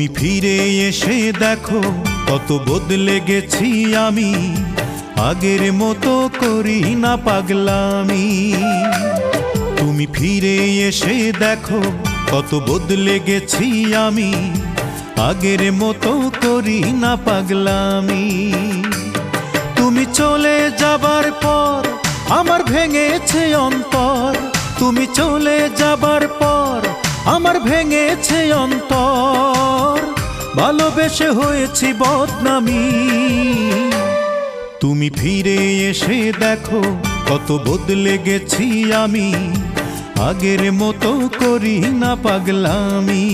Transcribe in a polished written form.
তুমি ফিরে এসে দেখো কত বদলে গেছি আমি, আগের মতো করি না পাগলামি। তুমি ফিরে এসে দেখো কত বদলে গেছি আমি, আগের মতো করি না পাগলামি। তুমি চলে যাবার পর আমার ভেঙেছে অন্তর, তুমি চলে যাবার পর আমার ভেঙেছে অন্তর, ভালোবেসে হয়েছি বদনামি। তুমি ফিরে এসে দেখো কত বদলে গেছি আমি, আগের মতো করি না পাগলামি।